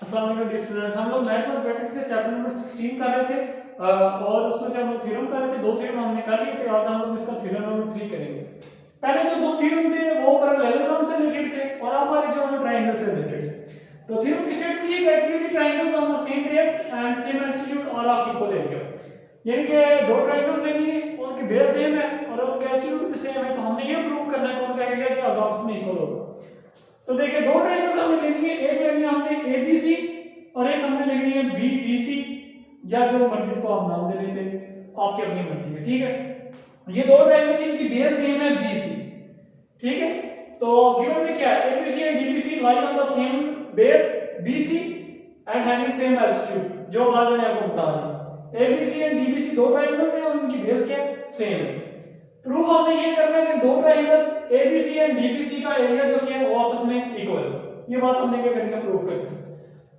अस्सलाम वालेकुम dear students, हम लोग मैथमेटिक्स के चैप्टर नंबर 16 कर रहे थे और उसमें से हम लोग थ्योरम कर रहे थे। दो थ्योरम हमने कर लिए थे। आज हम लोग इसका थ्योरम नंबर 3 करेंगे। पहले जो दो थ्योरम थे वो पैरेललोग्राम से रिलेटेड थे और अब वाले जो वो ट्रायंगल से रिलेटेड थे। तो थ्योरम की स्टेटमेंट ये कहती है कि triangles on the same base and same altitude are of equal area. यानी कि दो ट्रायंगल्स लेनी है, उनके बेस सेम है और उनका एल्टीट्यूड भी सेम है। तो हमने ये प्रूव करना है कि उनका एरिया क्या होगा, आपस में इक्वल होगा। तो देखिए दो ट्रायंगल्स हमने लेनी है, एक लेनी है हमने एबीसी और एक हमने लेनी है बीडीसी, या जो मर्जी इसको आप नाम दे लेते हैं, आपकी अपनी मर्जी है। ठीक है, ये दो ट्रायंगल्स इनकी बेस सेम है बीसी। ठीक है, तो गिवन में क्या है, ABC and DBC lie on the same base BC and having same altitude. जो बात मैंने आपको बता दी, एबीसी एंड डीबीसी दो ट्रायंगल्स हैं और उनकी बेस क्या सेम है। प्रूफ हमने ये करना है कि दो ट्रायंगल्स एबीसी एंड डीबीसी का एरिया जो कि है वो आपस में इक्वल है। ये बात हमने क्या करनी है, प्रूफ करनी है।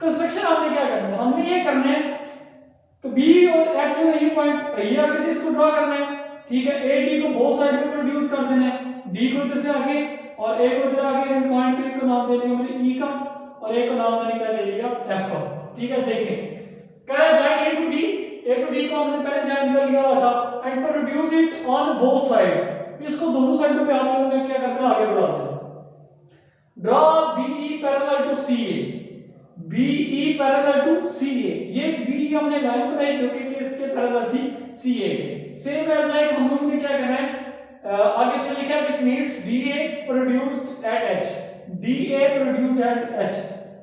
कंस्ट्रक्शन हमने क्या करना है, हमने ये करना है कि बी और एच जो ये पॉइंट ये आगे से इसको ड्रा करना है। ठीक है, ए डी को बोथ साइड में प्रोड्यूस कर देना है, डी को इधर से आगे और ए को इधर आगे। इन पॉइंट को एक को नाम दे दिया मैंने ई का और एक को नाम मैंने क्या दे दिया एफ का। ठीक है, देखिए कह जाए ए टू डी को हमने पहले ज्वाइन कर लिया हुआ था and produce it on both sides. इसको दोनों साइडों पे आप लोगों ने क्या करना है, आगे बढ़ा देना। Draw BE parallel to CA, BE parallel to CA. ये बी हमने लाइन बनाई जो कि किसके पैरेलल थी, सीए के। सेम एज लाइक हम लोगों ने क्या करना है, आगे इसमें लिखा है which means DA produced at H, DA produced at H.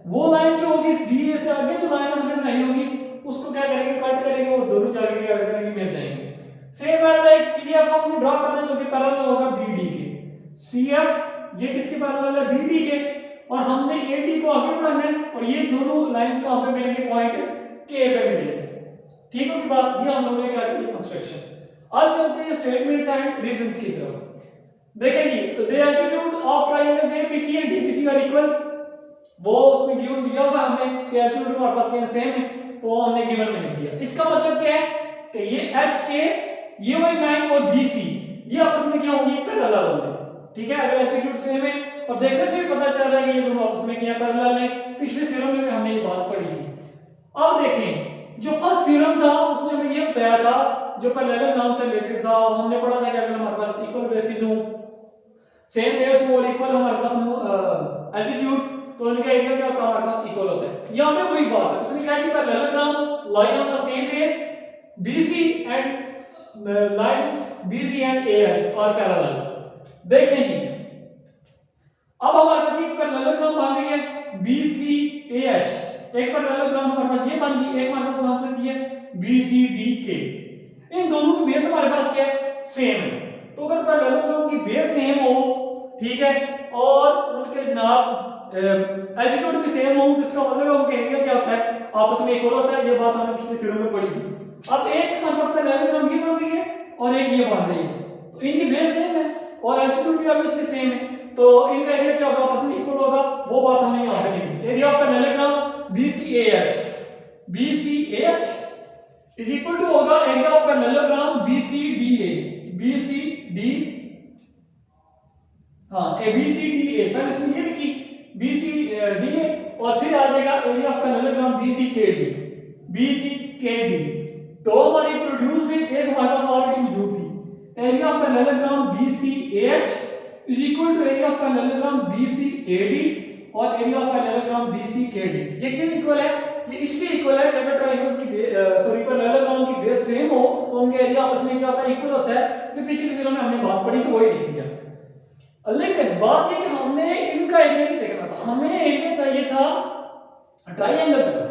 वो लाइन जो होगी इस डीए से आगे जो लाइन हमने बनाई होगी उसको क्या करेंगे, कट करेंगे और दोनों जाके क्या करेंगे, मिल जाएंगे। सेम एज लाइक सीएफ हमने ड्रा करना जो कि पैरेलल होगा बीडी के। सीएफ ये किसके पैरेलल है, बीडी के, और हमने एडी को आगे बढ़ाना है और ये दोनों लाइंस कहां पे मिलेंगे, पॉइंट के पे मिलेंगे। ठीक है की बात, ये हम लोगों ने क्या किया कंस्ट्रक्शन। आज चलते हैं स्टेटमेंट्स एंड रीजंस की तरफ। देखेंगे the altitude of triangles ABC and DBC are equal. वो उसमें गिवन दिया हुआ हमें कि एल्टीट्यूड हमारे पास क्या सेम है, तो हमने गिवन में लिख दिया। इसका मतलब क्या है कि ये एच के ये वाली लाइन और बीसी ये आपस में क्या होंगी, पैरेलल होंगे। ठीक है, अगर एल्टीट्यूड सेम है और देखने से भी पता चल रहा है कि ये दोनों आपस में क्या पैरेलल है। पिछले थ्योरम में हमने ये बात पढ़ी थी। अब देखें जो फर्स्ट थ्योरम था उसमें हमें ये बताया था, जो पैरेललोग्राम से रिलेटेड था, हमने पढ़ा था कि अगर हमारे पास इक्वल बेसिस हो, सेम बेस हो और इक्वल हमारे पास एल्टीट्यूड, तो इनका एरिया क्या होता है, हमारे पास इक्वल होता है। यहां पे वही बात है, उसने कहा कि parallelogram lie on the same base BC and lines BC and AH are parallel. देखें जी, अब हमारे पास एक पैरेललोग्राम बन रही है BCAH, एक पैरेललोग्राम हमारे पास ये बन गई, एक हमारे पास बन सकती है BCDK। इन दोनों की बेस हमारे पास क्या है, सेम है। तो अगर पैरेललोग्राम की बेस सेम हो, ठीक है, और उनके जनाब एल्टीट्यूड भी सेम हो, तो इसका मतलब उनका एरिया क्या होता है, आपस में इक्वल होता है। ये बात हमने पिछले थ्योरम में पढ़ी थी। अब एक हमारे पास पैरेललोग्राम ये बन रही है और एक ये बन रही है, तो इनकी बेस सेम है और एल्टीट्यूड भी ऑब्वियसली सेम है, तो इनका एरिया क्या होगा, आपस में इक्वल होगा। वो बात हमने यहां पे लिखी। Area of parallelogram BCAH is equal to होगा area of parallelogram BCDA, BCDA पहले इसमें ये लिखी BCDA और फिर आ जाएगा एरिया ऑफ पैरेललोग्राम BCKD। तो हमारी प्रोड्यूस में एक हमारे पास ऑलरेडी मौजूद थी। Area of parallelogram BCAH is equal to area of parallelogram BCAD और एरिया ऑफ पैरेललोग्राम BCKD। ये क्यों इक्वल है, ये इसलिए इक्वल है कि अगर ट्रायंगल्स की पैरेललोग्राम की बेस सेम हो तो उनके एरिया आपस में क्या होता है, इक्वल होता है। तो पिछले थ्योरम में हमने बात पढ़ी थी, वही लिख दिया। लेकिन बात ये कि हमने इनका एरिया नहीं देखना था, हमें एरिया चाहिए था ट्रायंगल्स का।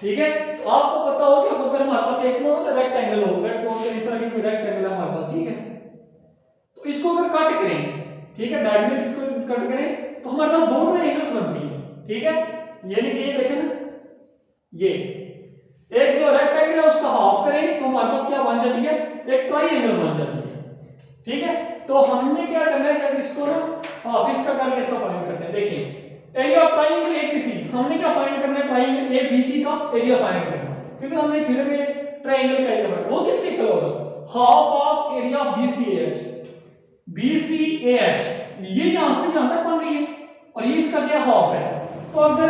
ठीक है, तो आपको पता हो कि अगर हमारे पास एक में रेक्टेंगल हो, लेट्स सपोज इस तरह की कोई रेक्टेंगल है हमारे पास, ठीक है, तो इसको अगर कट करें, ठीक है, डायगोनल इसको कट करें तो हमारे पास दो ट्रायंगल्स बनती है। ठीक है, यानी कि ये देखें ना, ये एक जो रेक्टेंगल है उसका हाफ करें तो हमारे पास क्या बन जाती है, एक ट्रायंगल बन जाती है। ठीक है, तो हमने क्या करना है कि इसको ना हाफ इसका करके इसको फाइंड करते हैं। देखिए एरिया ऑफ ट्रायंगल ABC, हमने क्या फाइंड करना है, ट्रायंगल ABC का एरिया फाइंड करना है, क्योंकि हमने थ्योरम में ट्रायंगल का एरिया फाइंड, वो किसके इक्वल होगा, half of area of BCAH। ये यहां से यहां तक बन रही है और ये इसका क्या हाफ है। तो अगर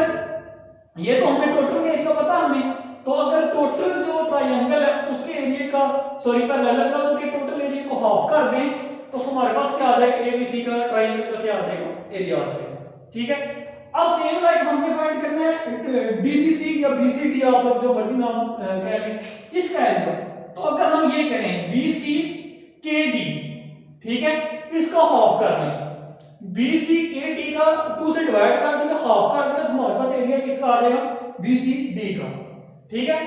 ये तो हमें टोटल का एरिया पता हमें, तो अगर टोटल जो ट्रायंगल है उसके एरिया का सॉरी पैरेललोग्राम के टोटल एरिया को हाफ कर दें तो हमारे पास क्या आ जाएगा, एबीसी का ट्रायंगल का क्या आ जाएगा, एरिया आ जाएगा। ठीक है, अब सेम लाइक हमने फाइंड करना है डीबीसी या बीसीडी, आप लोग जो मर्जी नाम कह लें, इसका एरिया। तो अगर हम ये करें बीसी के डी, ठीक है, इसका हाफ कर लें, बीसी के डी का 2 से डिवाइड कर देंगे, हाफ कर देंगे, तो हमारे पास एरिया किसका आ जाएगा, बीसी डी का। ठीक है,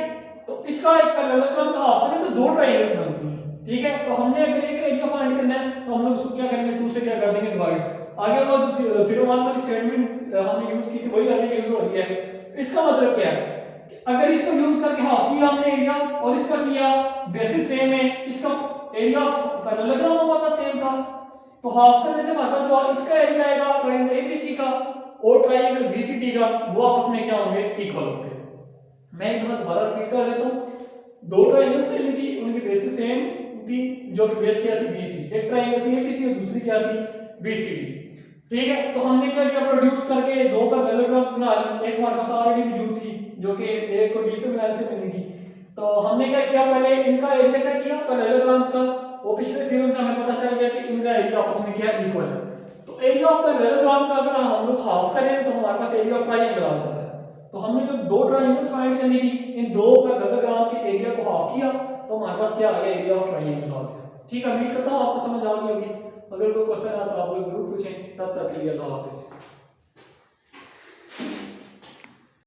तो इसका एक पैरेललोग्राम का हाफ करें तो दो ट्रायंगल्स बनती हैं। ठीक है, तो हमने अगर एक एरिया फाइंड करना है तो हम लोग उसको क्या करेंगे, 2 से क्या कर देंगे डिवाइड। आगे वो जो थ्योरम वाली स्टेटमेंट हमने यूज की थी वही आगे यूज हो रही है। इसका मतलब क्या है कि अगर इसको यूज करके हाफ किया हमने एरिया और इसका किया, बेसिस सेम है, इसका एरिया पैरेललोग्राम हमारे पास सेम था, तो हाफ करने से हमारे पास जो इसका एरिया आएगा ट्रायंगल एबीसी का और ट्रायंगल बीसीडी का, वो आपस में क्या होंगे, इक्वल होंगे। मैं एक बार दोबारा रिपीट कर देता हूं, दो ट्रायंगल सेम थी, उनकी बेसिस सेम थी, जो कि बेस क्या थी, बीसी। एक ट्रायंगल थी एबीसी और दूसरी क्या थी, बीसीडी। ठीक है, तो हमने क्या किया, प्रोड्यूस करके दो पैरेललोग्राम्स बना लिए। एक हमारे पास ऑलरेडी मौजूद थी जो कि एक को डी से बनाने से बनी थी, तो हमने क्या किया, पहले इनका एरिया से किया पैरेललोग्राम्स का, वो पिछले थ्योरम से हमें पता चल गया कि इनका एरिया आपस में क्या इक्वल है। तो एरिया ऑफ पैरेललोग्राम का अगर हम लोग हाफ करें तो हमारे पास एरिया ऑफ ट्रायंगल आ जाता है। तो हमने जो दो ट्रायंगल्स फाइंड करनी थी, इन दो पैरेललोग्राम के एरिया को हाफ किया तो हमारे पास क्या आ गया, एरिया ऑफ ट्रायंगल आ गया। ठीक है, उम्मीद करता हूं आपको समझ आ गई होगी। अगर कोई क्वेश्चन है तो आप लोग जरूर पूछें। तब तक के लिए अल्लाह हाफिज़।